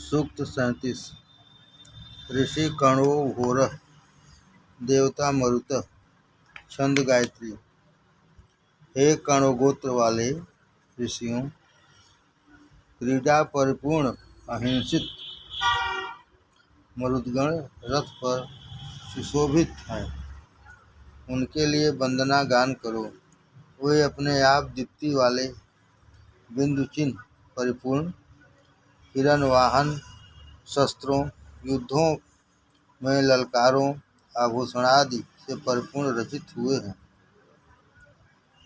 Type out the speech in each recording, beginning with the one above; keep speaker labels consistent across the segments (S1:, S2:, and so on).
S1: सूक्त 37। ऋषि कण्वो घोरः देवता मरुतः छंद गायत्री। हे कण्वगोत्र वाले ऋषियों, क्रीड़ा परिपूर्ण अहिंसित मरुदगण रथ पर सुशोभित हैं। उनके लिए वंदना गान करो। वे अपने आप दीप्ति वाले बिंदु चिन्ह परिपूर्ण हिरण वाहन शस्त्रों युद्धों में ललकारों आभूषणादि से परिपूर्ण रचित हुए हैं।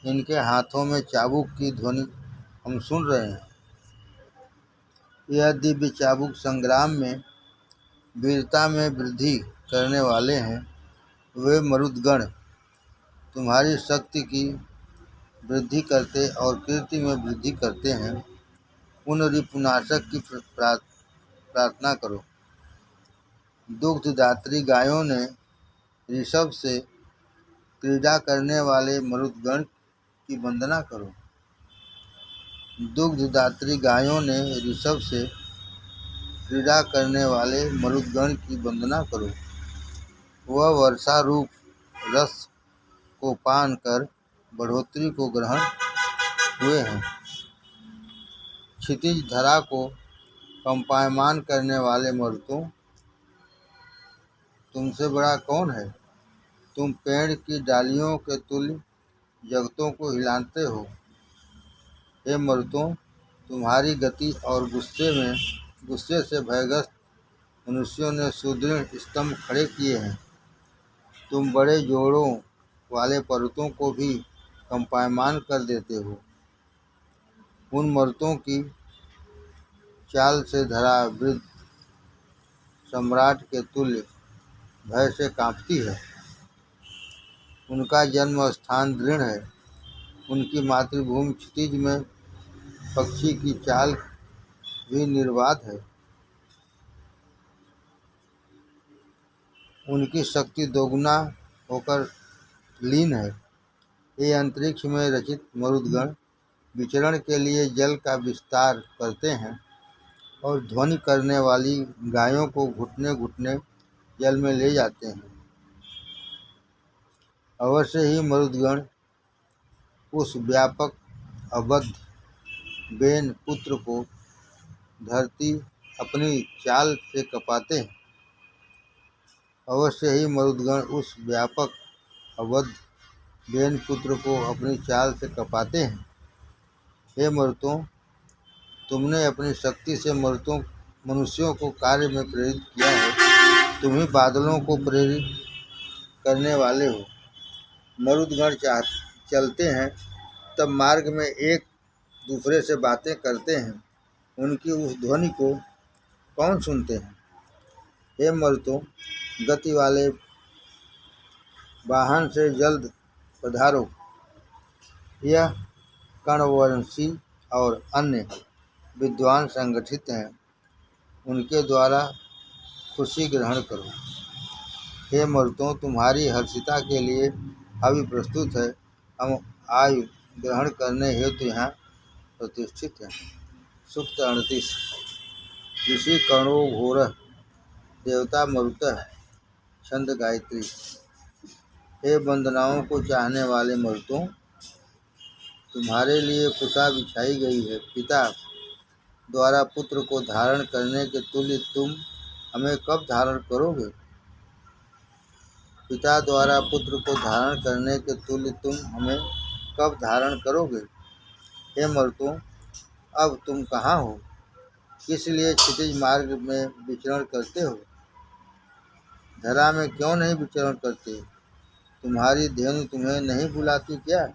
S1: इनके हाथों में चाबुक की ध्वनि हम सुन रहे हैं। यह दिव्य चाबुक संग्राम में वीरता में वृद्धि करने वाले हैं। वे मरुदगण तुम्हारी शक्ति की वृद्धि करते और कीर्ति में वृद्धि करते हैं। उन रिपुनाशक की प्रार्थना करो। दुग्धदात्री गायों ने ऋषभ से क्रीड़ा करने वाले मरुदगण की वंदना करो। दुग्धदात्री गायों ने ऋषभ से क्रीड़ा करने वाले मरुदगण की वंदना करो। वह वर्षा रूप रस को पान कर बढ़ोतरी को ग्रहण हुए हैं। क्षितिज धरा को कंपायमान करने वाले मरुतों, तुमसे बड़ा कौन है? तुम पेड़ की डालियों के तुल्य जगतों को हिलाते हो। हे मरुतों, तुम्हारी गति और गुस्से से भयग्रस्त मनुष्यों ने सुदृढ़ स्तंभ खड़े किए हैं। तुम बड़े जोड़ों वाले पर्वतों को भी कंपायमान कर देते हो। उन मरुतों की चाल से धरा वृद्ध सम्राट के तुल्य भय से कांपती है। उनका जन्म स्थान दृढ़ है। उनकी मातृभूमि क्षितिज में पक्षी की चाल भी निर्बाध है। उनकी शक्ति दोगुना होकर लीन है। ये अंतरिक्ष में रचित मरुदगण विचरण के लिए जल का विस्तार करते हैं और ध्वनि करने वाली गायों को घुटने घुटने जल में ले जाते हैं। अवश्य ही मरुदगण उस व्यापक अबद्ध बेन पुत्र को धरती अपनी चाल से कपाते हैं। अवश्य ही मरुदगण उस व्यापक अबद्ध बेन पुत्र को अपनी चाल से कपाते हैं। हे मरुतों, तुमने अपनी शक्ति से मनुष्यों को कार्य में प्रेरित किया है। तुम ही बादलों को प्रेरित करने वाले हो। मरुदगण चलते हैं तब मार्ग में एक दूसरे से बातें करते हैं। उनकी उस ध्वनि को कौन सुनते हैं? हे मरुतों, गति वाले वाहन से जल्द पधारो। यह कण्ववंशी और अन्य विद्वान संगठित हैं। उनके द्वारा खुशी ग्रहण करो। हे मरुतों, तुम्हारी हर्षिता के लिए अभी प्रस्तुत है। हम आयु ग्रहण करने हेतु यहाँ प्रतिष्ठित हैं। सूक्त 38। ऋषि कण्वो घोरः देवता मरुतः छंद गायत्री। हे वंदनाओं को चाहने वाले मरुतों, तुम्हारे लिए कुशा बिछाई गई है। पिता द्वारा पुत्र को धारण करने के तुल्य तुम हमें कब धारण करोगे? पिता द्वारा पुत्र को धारण करने के तुल्य तुम हमें कब धारण करोगे? हे मरुतों, अब तुम कहाँ हो? किस लिए क्षितिज मार्ग में विचरण करते हो? धरा में क्यों नहीं विचरण करते? तुम्हारी धेनु तुम्हें नहीं बुलाती क्या?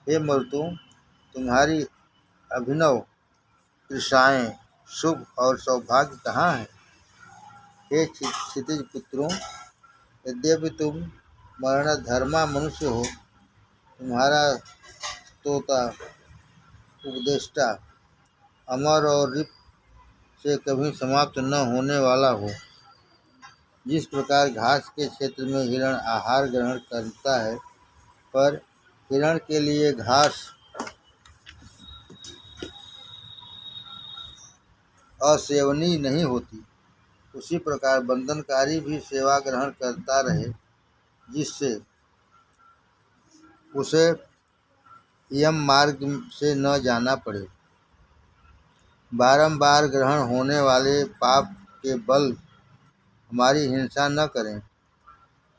S1: हे मरुतों, तुम्हारी अभिनव तृषाएं शुभ और सौभाग्य कहाँ है? हे क्षितिज पुत्रों, यद्यपि तुम मरणधर्मा मनुष्य हो, तुम्हारा स्तोता उपदेष्टा अमर और रिप से कभी समाप्त न होने वाला हो। जिस प्रकार घास के क्षेत्र में हिरण आहार ग्रहण करता है, पर हिरण के लिए घास असेवनीय नहीं होती, उसी प्रकार बंधनकारी भी सेवा ग्रहण करता रहे, जिससे उसे यम मार्ग से न जाना पड़े। बारंबार ग्रहण होने वाले पाप के बल हमारी हिंसा न करें,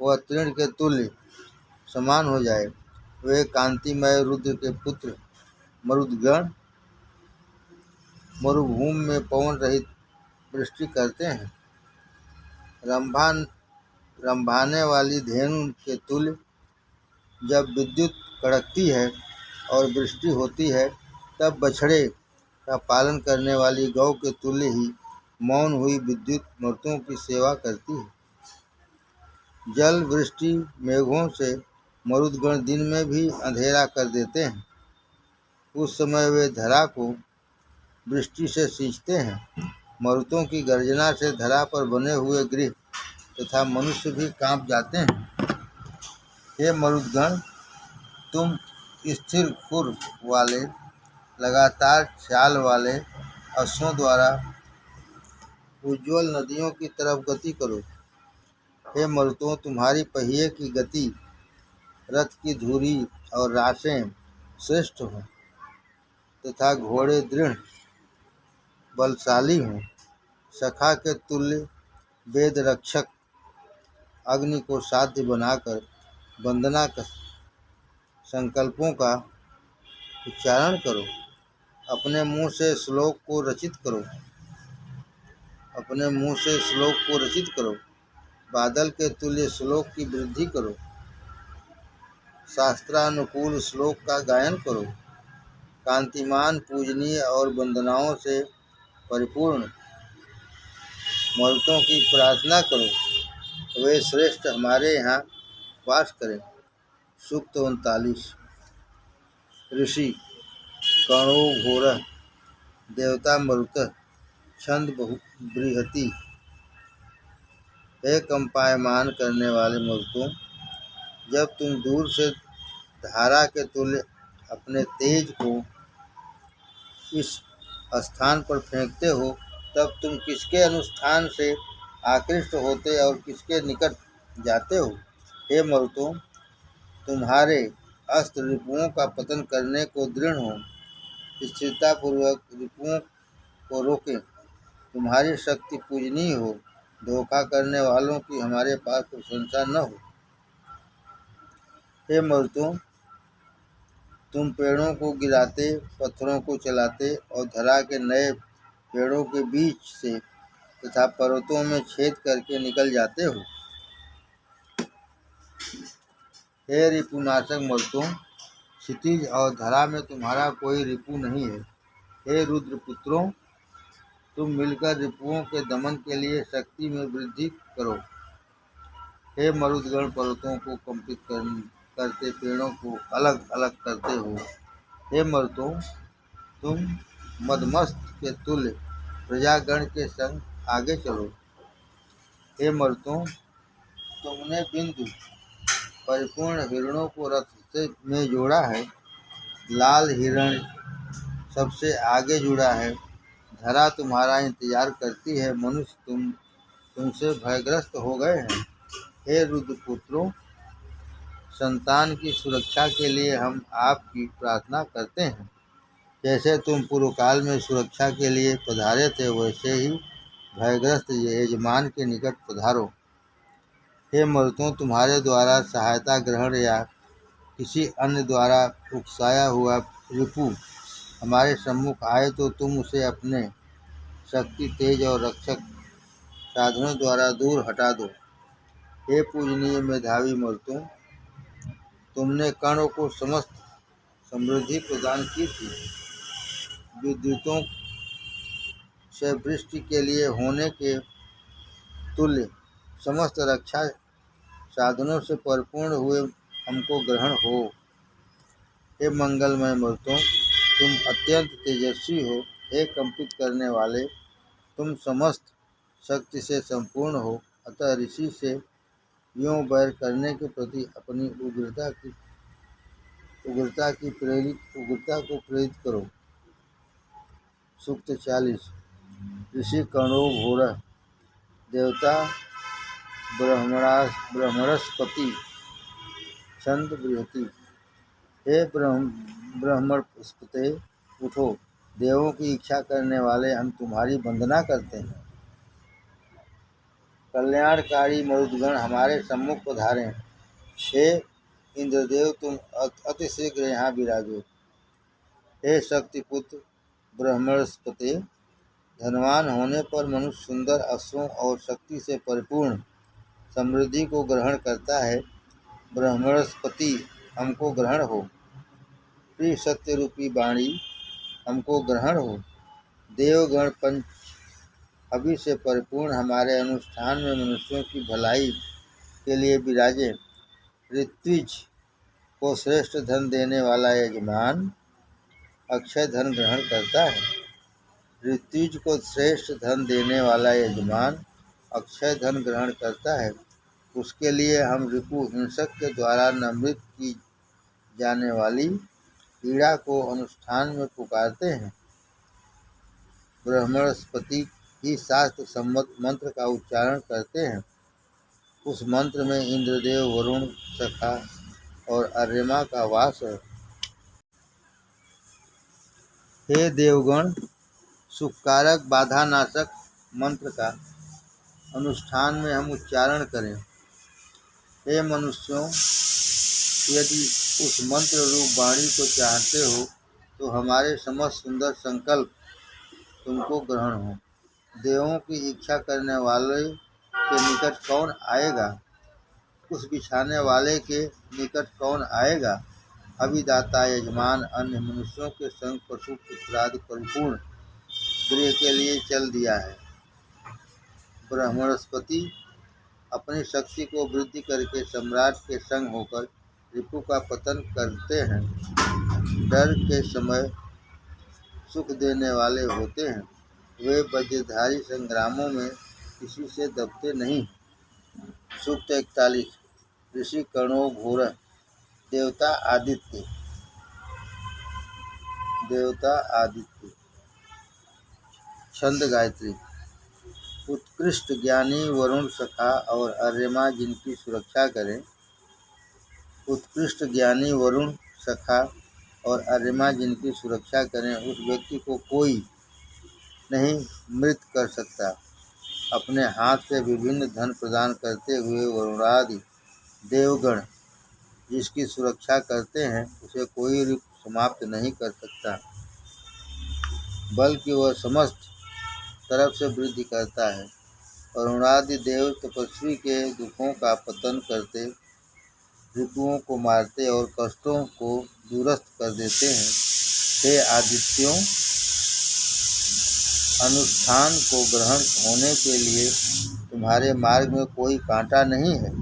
S1: वह तृण के तुल्य समान हो जाए। वे कांतिमय रुद्र के पुत्र मरुदगण मरुभूमि में पवन रहित वृष्टि करते हैं। रंभाने वाली धेनु के तुल्य जब विद्युत कड़कती है और वृष्टि होती है, तब बछड़े का पालन करने वाली गौ के तुल्य ही मौन हुई विद्युत मूर्तों की सेवा करती है। जल वृष्टि मेघों से मरुदगण दिन में भी अंधेरा कर देते हैं। उस समय वे धरा को वृष्टि से सींचते हैं। मरुतों की गर्जना से धरा पर बने हुए गृह तथा मनुष्य भी कांप जाते हैं। हे मरुदगण, तुम स्थिर खुर वाले लगातार चाल वाले अश्वों द्वारा उज्ज्वल नदियों की तरफ गति करो। हे मरुतों, तुम्हारी पहिए की गति, रथ की धुरी और राशें श्रेष्ठ हों तथा घोड़े दृढ़ बलशाली हों। सखा के तुल्य वेद रक्षक अग्नि को साध्य बनाकर वंदना कर संकल्पों का उच्चारण करो। अपने मुंह से श्लोक को रचित करो। बादल के तुल्य श्लोक की वृद्धि करो। शास्त्रानुकूल श्लोक का गायन करो। कांतिमान, पूजनीय और वंदनाओं से परिपूर्ण मरुतों की प्रार्थना करो, वे श्रेष्ठ हमारे यहाँ वास करें। सूक्त 39। ऋषि कर्णो घोरः देवता मरुतः छंद बृहति। हे कंपायमान करने वाले मरुतों, जब तुम दूर से धारा के तुल्य अपने तेज को इस स्थान पर फेंकते हो, तब तुम किसके अनुष्ठान से आकृष्ट होते और किसके निकट जाते हो। हे मरुतों, तुम्हारे अस्त्र रिपुओं का पतन करने को दृढ़ हो, स्थिरतापूर्वक रिपुओं को रोकें। तुम्हारी शक्ति पूजनीय हो, धोखा करने वालों की हमारे पास प्रशंसा न हो। हे मरुतों, तुम पेड़ों को गिराते, पत्थरों को चलाते और धरा के नए पेड़ों के बीच से तथा पर्वतों में छेद करके निकल जाते हो। हे रिपुनाशक मरुतों, क्षितिज और धरा में तुम्हारा कोई रिपु नहीं है। हे रुद्रपुत्रों, तुम मिलकर रिपुओं के दमन के लिए शक्ति में वृद्धि करो। हे मरुदगण, पर्वतों को कंपित करते पेड़ों को अलग अलग करते हो। हे मरुतों, तुम मदमस्त के तुल्य प्रजागण के संग आगे चलो। हे मरुतों, तुमने बिंदु परिपूर्ण हिरणों को रथ में जोड़ा है। लाल हिरण सबसे आगे जुड़ा है। धरा तुम्हारा इंतजार करती है। मनुष्य तुमसे भयग्रस्त हो गए हैं। हे रुद्रपुत्रों, संतान की सुरक्षा के लिए हम आपकी प्रार्थना करते हैं। जैसे तुम पूर्व काल में सुरक्षा के लिए पधारे थे, वैसे ही भयग्रस्त यजमान के निकट पधारो। हे मरुतों, तुम्हारे द्वारा सहायता ग्रहण या किसी अन्य द्वारा उकसाया हुआ रिपु हमारे सम्मुख आए तो तुम उसे अपने शक्ति, तेज और रक्षक साधनों द्वारा दूर हटा दो। हे पूजनीय मेधावी मरुतों, तुमने कर्ण को समस्त समृद्धि प्रदान की थी। विद्युतों से वृष्टि के लिए होने के तुल्य समस्त रक्षा साधनों से परिपूर्ण हुए हमको ग्रहण हो। हे मंगलमय मरुतों, तुम अत्यंत तेजस्वी हो। हे कंपित करने वाले, तुम समस्त शक्ति से संपूर्ण हो। अतः ऋषि से यों बैर करने के प्रति अपनी उग्रता को प्रेरित करो। सूक्त 40। ऋषि कर्णो घोर देवता ब्रह्मणस्पति छंद बृहति। हे ब्रह्मणस्पते, उठो, देवों की इच्छा करने वाले हम तुम्हारी वंदना करते हैं। कल्याणकारी मरुदगण हमारे सम्मुख पधारे। हे इंद्रदेव, तुम अति शीघ्र यहाँ विराजो। हे शक्तिपुत्र ब्रह्मणस्पते, धनवान होने पर मनुष्य सुंदर अश्वों और शक्ति से परिपूर्ण समृद्धि को ग्रहण करता है। ब्रह्मणस्पति, हमको ग्रहण हो। प्रिय सत्य रूपी वाणी, हमको ग्रहण हो। देवगण पंच अभि से परिपूर्ण हमारे अनुष्ठान में मनुष्यों की भलाई के लिए विराजे। ऋत्विज को श्रेष्ठ धन देने वाला यजमान अक्षय धन ग्रहण करता है। ऋत्विज को श्रेष्ठ धन देने वाला यजमान अक्षय धन ग्रहण करता है। उसके लिए हम रिपु हिंसक के द्वारा नमृत की जाने वाली पीड़ा को अनुष्ठान में पुकारते हैं। ब्रह्मणस्पति ही शास्त्र सम्मत मंत्र का उच्चारण करते हैं। उस मंत्र में इंद्रदेव, वरुण, सखा और अर्यमा का वास है। हे देवगण, सुखकारक बाधानाशक मंत्र का अनुष्ठान में हम उच्चारण करें। हे मनुष्यों, यदि उस मंत्र रूप वाणी को चाहते हो तो हमारे समस्त सुंदर संकल्प तुमको ग्रहण हो। देवों की इच्छा करने वाले के निकट कौन आएगा? उस बिछाने वाले के निकट कौन आएगा? अभिदाता यजमान अन्य मनुष्यों के संग पशु पुत्रादि परिपूर्ण गृह के लिए चल दिया है। ब्रह्मणस्पति अपनी शक्ति को वृद्धि करके सम्राट के संग होकर रिपु का पतन करते हैं। डर के समय सुख देने वाले होते हैं। वे वज्रधारी संग्रामों में किसी से दबते नहीं। सूक्त 41। ऋषि कर्णो घोर देवता आदित्य छंद गायत्री। उत्कृष्ट ज्ञानी वरुण, सखा और अर्यमा जिनकी सुरक्षा करें। उत्कृष्ट ज्ञानी वरुण, सखा और अर्यमा जिनकी सुरक्षा करें, उस व्यक्ति को कोई नहीं मृत कर सकता। अपने हाथ से विभिन्न धन प्रदान करते हुए वरुणादि देवगण जिसकी सुरक्षा करते हैं, उसे कोई भी समाप्त नहीं कर सकता, बल्कि वह समस्त तरफ से वृद्धि करता है। वरुणादि देव तपस्वी के दुखों का पतन करते, ऋतुओं को मारते और कष्टों को दूरस्थ कर देते हैं। हे आदित्यों, अनुष्ठान को ग्रहण होने के लिए तुम्हारे मार्ग में कोई कांटा नहीं है।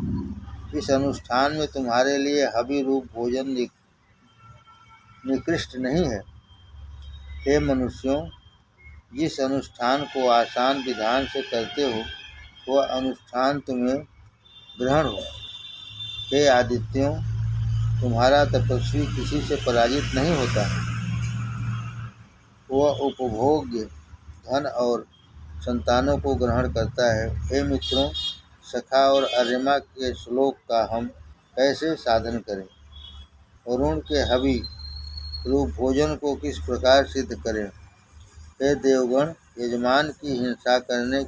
S1: इस अनुष्ठान में तुम्हारे लिए हवि रूप भोजन निकृष्ट नहीं है। हे मनुष्यों, जिस अनुष्ठान को आसान विधान से करते हो, वह अनुष्ठान तुम्हें ग्रहण हो। हे आदित्यों, तुम्हारा तपस्वी किसी से पराजित नहीं होता। वह उपभोग्य धन और संतानों को ग्रहण करता है। हे मित्रों, सखा और अर्यमा के श्लोक का हम कैसे साधन करें? वरुण के हवि रूप भोजन को किस प्रकार सिद्ध करें? हे देवगण, यजमान की हिंसा करने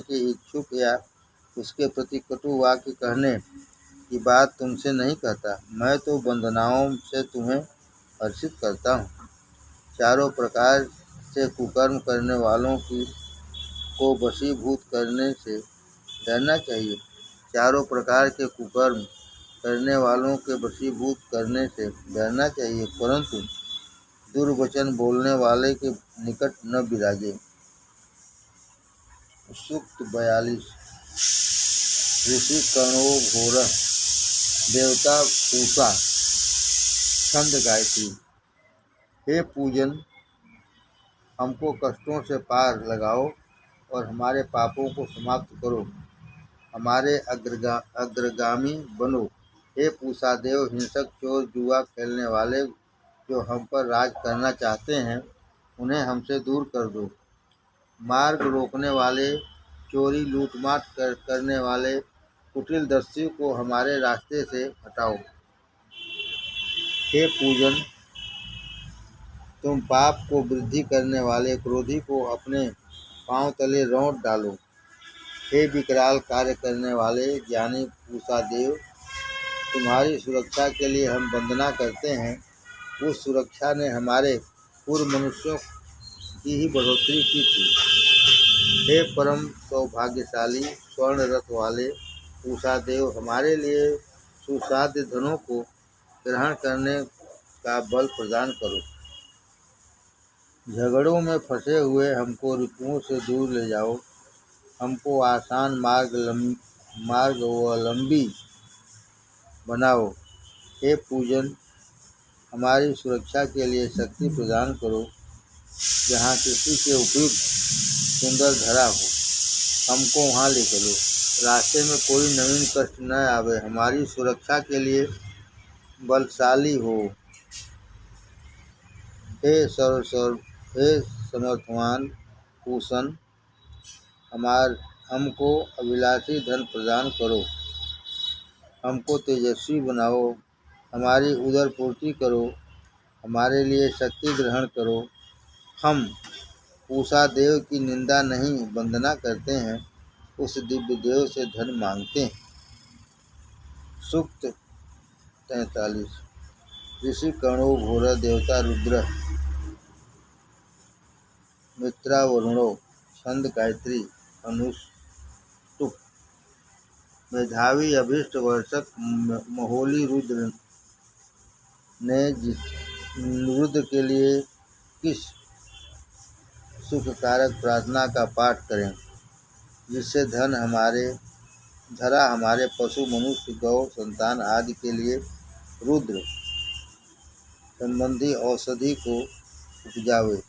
S1: के इच्छुक या उसके प्रति कटु वाक्य कहने की बात तुमसे नहीं कहता। मैं तो वंदनाओं से तुम्हें हर्षित करता हूँ। चारों प्रकार से कुकर्म करने वालों को वशीभूत करने से डरना चाहिए। चारों प्रकार के कुकर्म करने वालों के वशीभूत करने से डरना चाहिए, परंतु दुर्वचन बोलने वाले के निकट न विराजे। सूक्त 42। ऋषि कर्णो घोर देवता पूषा छंद गायत्री। हे पूजन, हमको कष्टों से पार लगाओ और हमारे पापों को समाप्त करो। हमारे अग्रगामी बनो। हे पूषा देव, हिंसक, चोर, जुआ खेलने वाले, जो हम पर राज करना चाहते हैं उन्हें हमसे दूर कर दो। मार्ग रोकने वाले, चोरी लूटमाट करने वाले कुटिलदर्शियों को हमारे रास्ते से हटाओ। हे पूजन, तुम पाप को वृद्धि करने वाले क्रोधी को अपने पांव तले रौंद डालो। हे विकराल कार्य करने वाले ज्ञानी पूषा देव, तुम्हारी सुरक्षा के लिए हम वंदना करते हैं। उस सुरक्षा ने हमारे पूर्व मनुष्यों की ही बढ़ोतरी की थी। हे परम सौभाग्यशाली स्वर्ण रथ वाले पूषा देव, हमारे लिए सुसाध्य धनों को ग्रहण करने का बल प्रदान करो। झगड़ों में फंसे हुए हमको रिपुओं से दूर ले जाओ। हमको आसान मार्गावलंबी बनाओ। हे पूजन, हमारी सुरक्षा के लिए शक्ति प्रदान करो। जहाँ कृषि के उपयुक्त सुंदर धरा हो, हमको वहाँ ले चलो। रास्ते में कोई नवीन कष्ट न आवे। हमारी सुरक्षा के लिए बलशाली हो। हे समर्थवान पूषण, हमको अभिलाषी धन प्रदान करो। हमको तेजस्वी बनाओ। हमारी उदर पूर्ति करो। हमारे लिए शक्ति ग्रहण करो। हम पूषा देव की निंदा नहीं, वंदना करते हैं। उस दिव्य देव से धन मांगते हैं। सूक्त 43। ऋषि कर्णो घोर देवता रुद्र मित्रा वरुणो छंद गायत्री अनुष्टुप मेधावी अभिष्ट वर्षक महोली रुद्र ने रुद्र के लिए किस सुखकारक प्रार्थना का पाठ करें, जिससे धरा हमारे पशु मनुष्य गौ संतान आदि के लिए रुद्र संबंधी औषधि को उपजावे।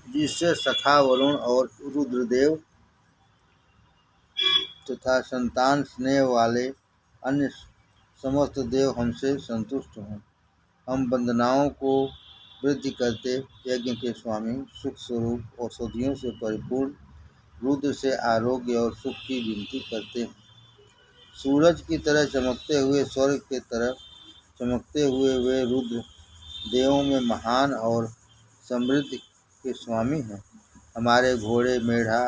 S1: जिससे सखा वरुण और रुद्रदेव तथा संतान स्नेह वाले अन्य समस्त देव हमसे संतुष्ट हों। हम वंदनाओं को वृद्धि करते यज्ञ के स्वामी सुख स्वरूप औषधियों से परिपूर्ण रुद्र से आरोग्य और सुख की विनती करते हैं। सूरज की तरह चमकते हुए, स्वर्ग के तरह चमकते हुए वे रुद्र देवों में महान और समृद्धि के स्वामी हैं। हमारे घोड़े, मेढ़ा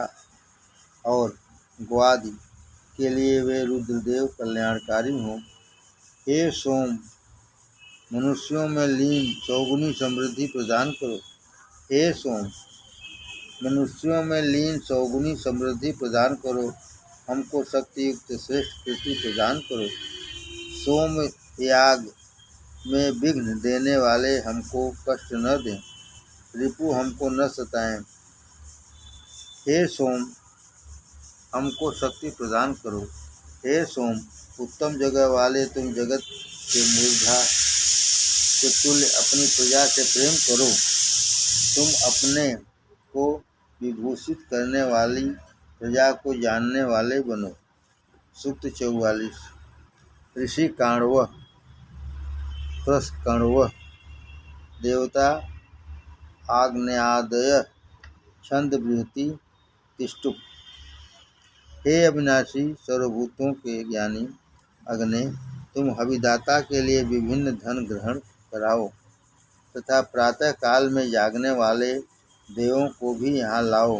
S1: और ग्वादि के लिए वे रुद्रदेव कल्याणकारी हों। हे सोम, मनुष्यों में लीन चौगुनी समृद्धि प्रदान करो। हे सोम, मनुष्यों में लीन चौगुनी समृद्धि प्रदान करो। हमको शक्ति युक्त श्रेष्ठ कृति प्रदान करो। सोम याग में विघ्न देने वाले हमको कष्ट न दें। रिपु हमको न सताएं। हे सोम, हमको शक्ति प्रदान करो। हे सोम, उत्तम जगह वाले तुम जगत के मूलधा के तुल्य अपनी प्रजा से प्रेम करो। तुम अपने को विभूषित करने वाली प्रजा को जानने वाले बनो। सूक्त 44। ऋषि काण्व प्रस्कण्व देवता आग्नेयादय छंद बृहति तिष्टुप। हे अविनाशी सर्वभूतों के ज्ञानी अग्ने, तुम हविदाता के लिए विभिन्न धन ग्रहण कराओ तथा प्रातः काल में जागने वाले देवों को भी यहाँ लाओ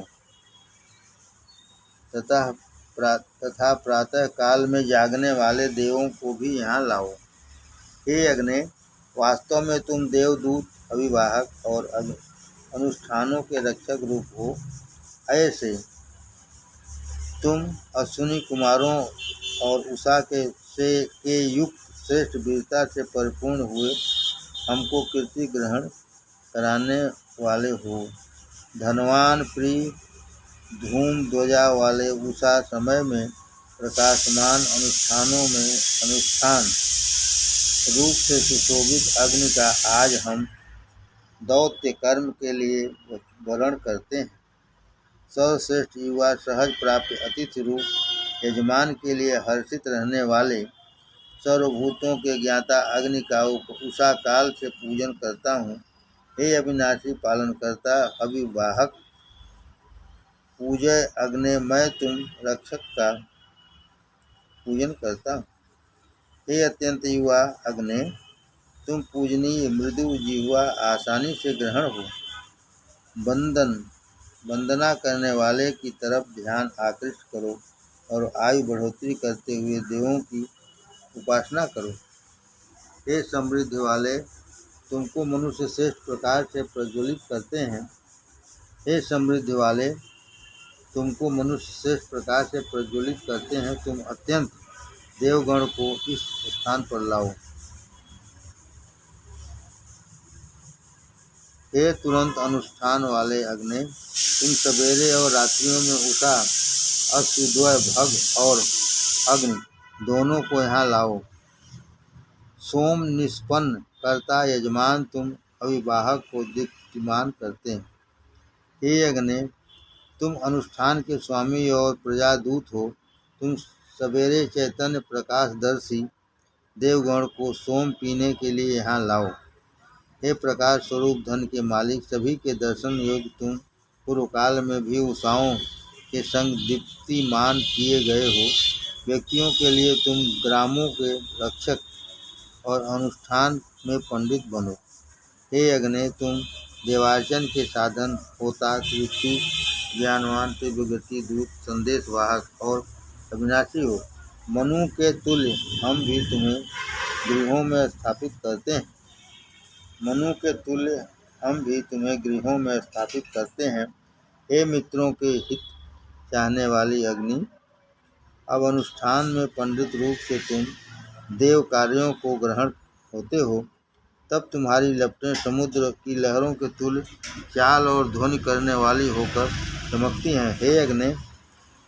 S1: तथा प्रातः काल में जागने वाले देवों को भी यहाँ लाओ। हे अग्ने, वास्तव में तुम देवदूत, अभिवाहक और अनुष्ठानों के रक्षक रूप हो। ऐसे तुम अश्विनी कुमारों और उषा के युक्त श्रेष्ठ वीरता से परिपूर्ण हुए हमको कीर्ति ग्रहण कराने वाले हो। धनवान प्रिय धूम ध्वजा वाले उषा समय में प्रकाशमान अनुष्ठानों में अनुष्ठान रूप से सुशोभित अग्नि का आज हम दौत्य कर्म के लिए वरण करते हैं। सर्वश्रेष्ठ युवा सहज प्राप्त अतिथि रूप यजमान के लिए हर्षित रहने वाले सर्वभूतों के ज्ञाता अग्नि का उषा काल से पूजन करता हूँ। हे अविनाशी पालन करता अविवाहक पूजय अग्नि, मैं तुम रक्षक का पूजन करता हूँ। हे अत्यंत युवा अग्नि, तुम पूजनीय मृदु जिह्वा आसानी से ग्रहण हो। वंदना करने वाले की तरफ ध्यान आकृष्ट करो और आयु बढ़ोतरी करते हुए देवों की उपासना करो। हे समृद्धि वाले, तुमको मनुष्य श्रेष्ठ प्रकार से प्रज्वलित करते हैं। हे समृद्धि वाले, तुमको मनुष्य श्रेष्ठ प्रकार से प्रज्वलित करते हैं। तुम अत्यंत देवगण को इस स्थान पर लाओ। हे तुरंत अनुष्ठान वाले अग्नि, तुम सवेरे और रात्रियों में उषा, अश्वद्वय भग और अग्नि दोनों को यहाँ लाओ। सोम निष्पन्न करता यजमान, तुम अविवाहक को दीप्तिमान करते हैं। हे अग्नि, तुम अनुष्ठान के स्वामी और प्रजादूत हो। तुम सवेरे चैतन्य प्रकाशदर्शी देवगण को सोम पीने के लिए यहाँ लाओ। हे प्रकाश स्वरूप धन के मालिक, सभी के दर्शन योग्य तुम पूर्व काल में भी उषाओं के संग दीप्तिमान किए गए हो। व्यक्तियों के लिए तुम ग्रामों के रक्षक और अनुष्ठान में पंडित बनो। हे अग्नि, तुम देवार्चन के साधन, होता, कृति, ज्ञानवान, दिव्यगति, दूत, संदेशवाहक और अविनाशी हो। मनु के तुल्य हम भी तुम्हें गृहों में स्थापित करते हैं। मनु के तुल्य हम भी तुम्हें गृहों में स्थापित करते हैं। हे मित्रों के हित चाहने वाली अग्नि, अब अनुष्ठान में पंडित रूप से तुम देव कार्यों को ग्रहण होते हो। तब तुम्हारी लपटें समुद्र की लहरों के तुल्य चाल और ध्वनि करने वाली होकर चमकती हैं। हे अग्नि,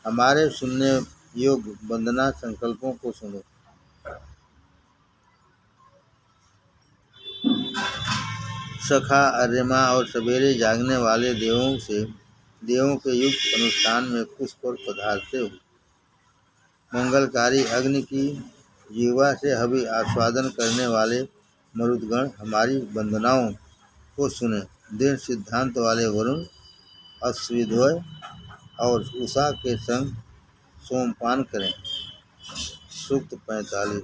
S1: हमारे सुनने योग्य वंदना संकल्पों को सुनो। सखा, अर्यमा और सवेरे जागने वाले देवों के युक्त अनुष्ठान में कुश पर पधारते हो। मंगलकारी अग्नि की जीवा से हवि आस्वादन करने वाले मरुदगण हमारी वंदनाओं को सुने। दृढ़ सिद्धांत वाले वरुण अश्वद्वय और उषा के संग सोमपान करें। सूक्त 45।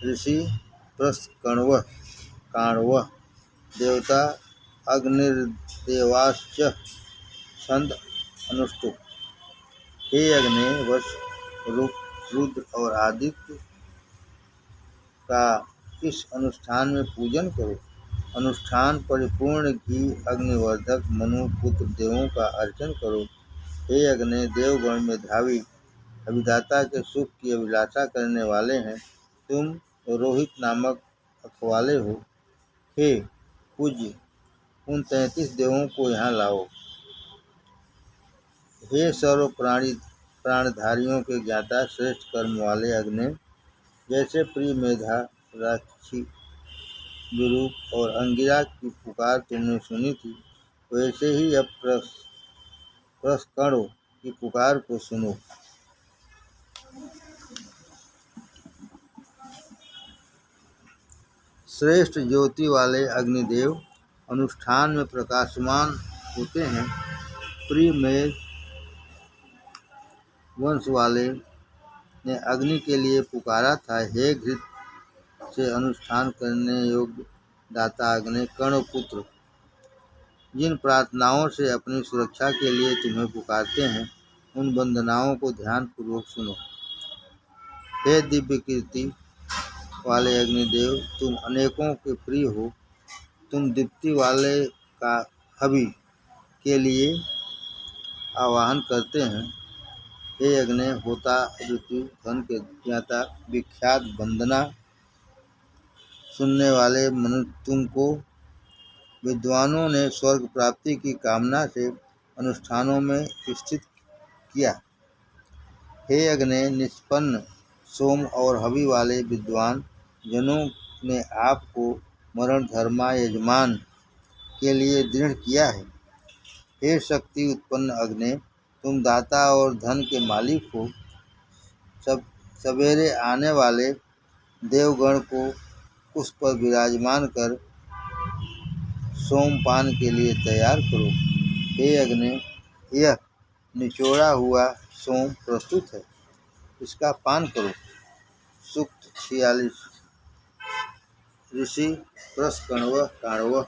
S1: ऋषि प्रस्थकण्वः देवता अग्निर्देवाश्च छंद अनुष्टुप। हे अग्नि, वश, रुद्र और आदित्य का इस अनुष्ठान में पूजन करो। अनुष्ठान परिपूर्ण घी अग्निवर्धक मनु पुत्र देवों का अर्चन करो। हे अग्नि, देवगण में धावी अभिदाता के सुख की अभिलाषा करने वाले हैं। तुम रोहित नामक अखवाले हो। हे पूज्य, उन 33 देवों को यहाँ लाओ। हे सर्व प्राणधारियों के ज्ञाता श्रेष्ठ कर्म वाले अग्नि, जैसे प्रिय मेधा, राक्षी, विरूप और अंगिरा की पुकार तुमने सुनी थी, वैसे ही अब प्रस्थकण्व की पुकार को सुनो। श्रेष्ठ ज्योति वाले अग्निदेव अनुष्ठान में प्रकाशमान होते हैं। प्रिय मेघ वंश वाले ने अग्नि के लिए पुकारा था। हे घृत से अनुष्ठान करने योग्य दाता अग्नि, कर्णपुत्र, जिन प्रार्थनाओं से अपनी सुरक्षा के लिए तुम्हें पुकारते हैं, उन वंदनाओं को ध्यान पूर्वक सुनो। हे दिव्य कीर्ति वाले अग्निदेव, तुम अनेकों के प्रिय हो। तुम दीप्ति वाले का हवि के लिए आवाहन करते हैं। हे अग्नि, होता, ऋतु, धन के ज्ञाता, विख्यात वंदना सुनने वाले मनु, तुमको विद्वानों ने स्वर्ग प्राप्ति की कामना से अनुष्ठानों में स्थित किया। हे अग्नि, निष्पन्न सोम और हवि वाले विद्वान जनों ने आपको मरण धर्मा यजमान के लिए दृढ़ किया है। हे शक्ति उत्पन्न अग्नि, तुम दाता और धन के मालिक हो। सब सवेरे आने वाले देवगण को उस पर विराजमान कर सोमपान के लिए तैयार करो। हे अग्नि, यह निचोड़ा हुआ सोम प्रस्तुत है, इसका पान करो। सूक्त 46। ऋषि प्रस्कण्व काण्व,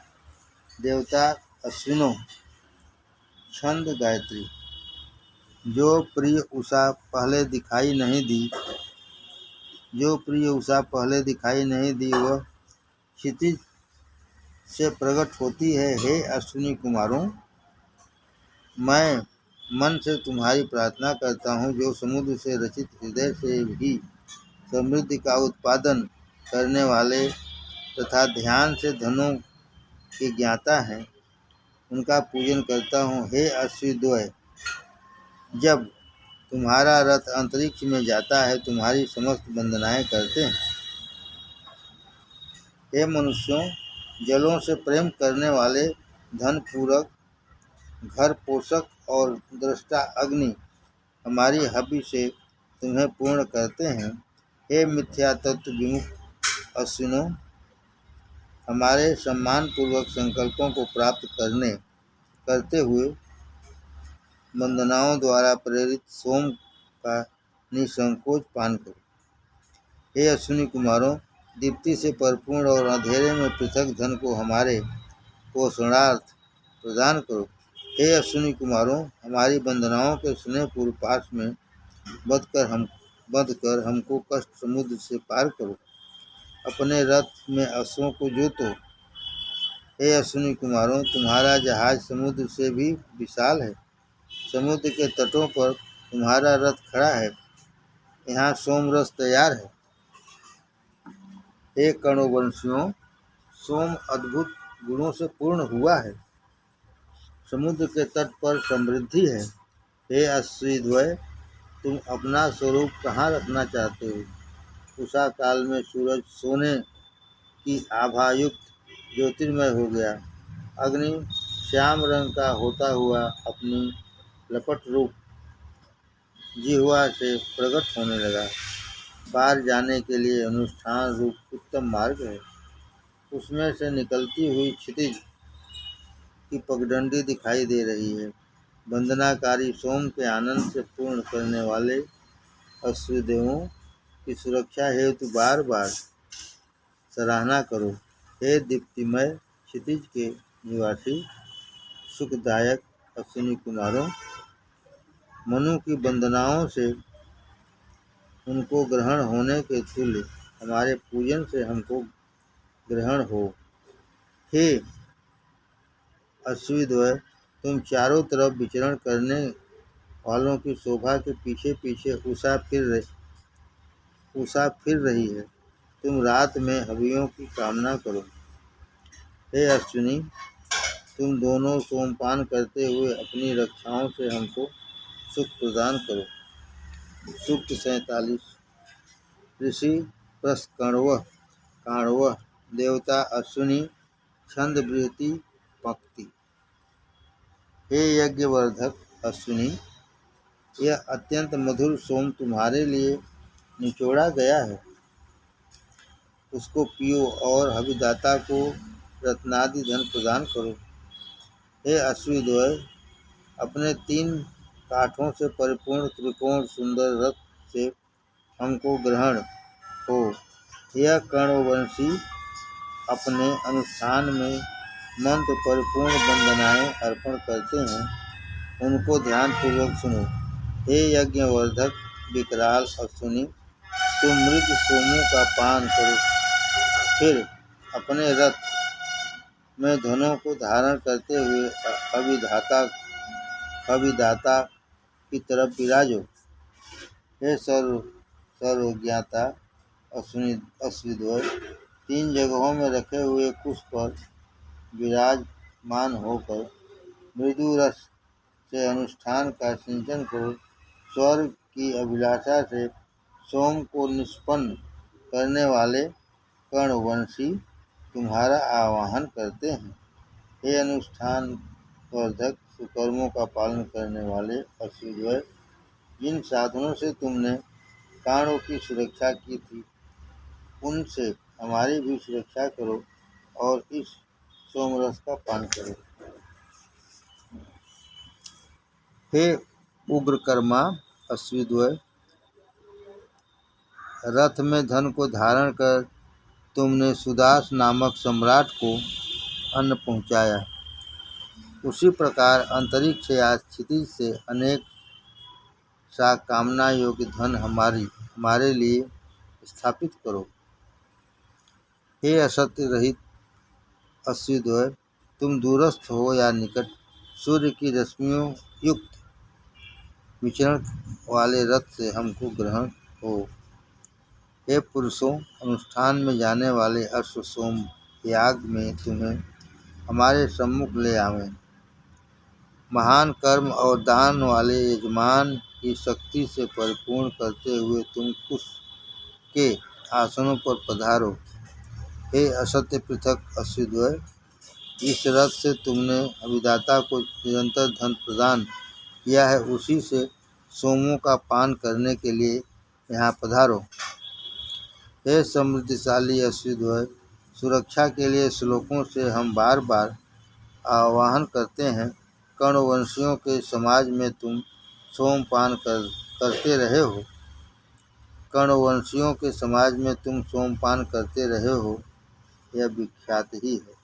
S1: देवता अश्विनो, छंद गायत्री। जो प्रिय उषा पहले दिखाई नहीं दी वह क्षितिज से प्रकट होती है। हे अश्विनी कुमारों, मैं मन से तुम्हारी प्रार्थना करता हूँ, जो समुद्र से रचित हृदय से भी समृद्धि का उत्पादन करने वाले तथा ध्यान से धनों के ज्ञाता हैं, उनका पूजन करता हूँ। हे अश्विद्वय, जब तुम्हारा रथ अंतरिक्ष में जाता है, तुम्हारी समस्त वंदनाएं करते हैं। हे मनुष्यों, जलों से प्रेम करने वाले धन पूरक, घर पोषक और दृष्टा अग्नि हमारी हवि से तुम्हें पूर्ण करते हैं। हे मिथ्या तत्व विमुख अश्विनों, हमारे सम्मान पूर्वक संकल्पों को प्राप्त करते हुए वंदनाओं द्वारा प्रेरित सोम का निसंकोच पान करो। हे अश्विनी कुमारों, दीप्ति से परिपूर्ण और अंधेरे में पृथक धन को हमारे पोषणार्थ प्रदान करो। हे अश्विनी कुमारों, हमारी वंदनाओं के स्नेहपूर्व पास में बंधकर हमको कष्ट समुद्र से पार करो। अपने रथ में अश्वों को जोतो। हे अश्विनी कुमारों, तुम्हारा जहाज समुद्र से भी विशाल है। समुद्र के तटों पर तुम्हारा रथ खड़ा है, यहाँ सोमरस तैयार है। हे कर्णवंशियों, सोम अद्भुत गुणों से पूर्ण हुआ है, समुद्र के तट पर समृद्धि है। हे अश्विद्वय, तुम अपना स्वरूप कहाँ रखना चाहते हो? उषा काल में सूरज सोने की आभायुक्त ज्योतिर्मय हो गया। अग्नि श्याम रंग का होता हुआ अपनी लपट रूप जिह्वा से प्रकट होने लगा। पार जाने के लिए अनुष्ठान रूप उत्तम मार्ग है। उसमें से निकलती हुई क्षितिज की पगडंडी दिखाई दे रही है। वंदनाकारी सोम के आनंद से पूर्ण करने वाले अश्वदेवों की सुरक्षा हेतु बार बार सराहना करो। हे दीप्तिमय क्षितिज के निवासी सुखदायक अश्विनी कुमारों, मनु की वंदनाओं से उनको ग्रहण होने के तुल्य हमारे पूजन से हमको ग्रहण हो। हे अश्विद्वय, तुम चारों तरफ विचरण करने वालों की शोभा के पीछे पीछे उषा फिर रही है। तुम रात में हवियों की कामना करो। हे अश्विनी, तुम दोनों सोमपान करते हुए अपनी रक्षाओं से हमको सुख प्रदान करो। सूक्त 47। ऋषि प्रस्कण्व काण्व, देवता अश्विनी, छंद बृहति पंक्ति। हे यज्ञवर्धक अश्विनी, यह अत्यंत मधुर सोम तुम्हारे लिए निचोड़ा गया है, उसको पियो और हविदाता को रत्नादि धन प्रदान करो। हे अश्विद्वय, अपने 3 काठों से परिपूर्ण त्रिकोण सुंदर रथ से हमको ग्रहण हो। यह कर्णवंशी अपने अनुष्ठान में मंत्र परिपूर्ण वंदनाएं अर्पण करते हैं, उनको ध्यानपूर्वक सुनो। हे यज्ञवर्धक विकराल अश्विनी, तुम मृग सोमों का पान करो, फिर अपने रथ में धनों को धारण करते हुए हविदाता की तरफ विराजो। हे सर्वज्ञाता अश्विद्वय, 3 जगहों में रखे हुए कुश पर विराजमान होकर मृदु रस से अनुष्ठान का सिंचन करो। स्वर्ग की अभिलाषा से सोम को निष्पन्न करने वाले कर्णवंशी तुम्हारा आवाहन करते हैं। हे अनुष्ठान वर्धक सुकर्मों का पालन करने वाले अश्विद्वय, जिन साधनों से तुमने प्राणों की सुरक्षा की थी, उनसे हमारी भी सुरक्षा करो और इस सोमरस का पान करो। हे उग्रकर्मा अश्वद्वय, रथ में धन को धारण कर तुमने सुदास नामक सम्राट को अन्न पहुँचाया, उसी प्रकार अंतरिक्ष या क्षितिज से अनेक सा कामना योग्य धन हमारे लिए स्थापित करो। हे असत्य रहित अश्वद्वय, तुम दूरस्थ हो या निकट, सूर्य की रश्मियों युक्त विचरण वाले रथ से हमको ग्रहण हो। हे पुरुषों, अनुष्ठान में जाने वाले अश्वसोम याग में तुम्हें हमारे सम्मुख ले आवें। महान कर्म और दान वाले यजमान की शक्ति से परिपूर्ण करते हुए तुम कुश के आसनों पर पधारो। हे असत्य पृथक अश्वद्वय, इस रथ से तुमने विधाता को निरंतर धन प्रदान किया है, उसी से सोमों का पान करने के लिए यहाँ पधारो। हे समृद्धिशाली अश्वद्वय, सुरक्षा के लिए श्लोकों से हम बार बार आह्वान करते हैं। कर्णवंशियों के समाज में तुम सोमपान करते रहे हो। कर्णवंशियों के समाज में तुम सोमपान करते रहे हो, यह विख्यात ही है।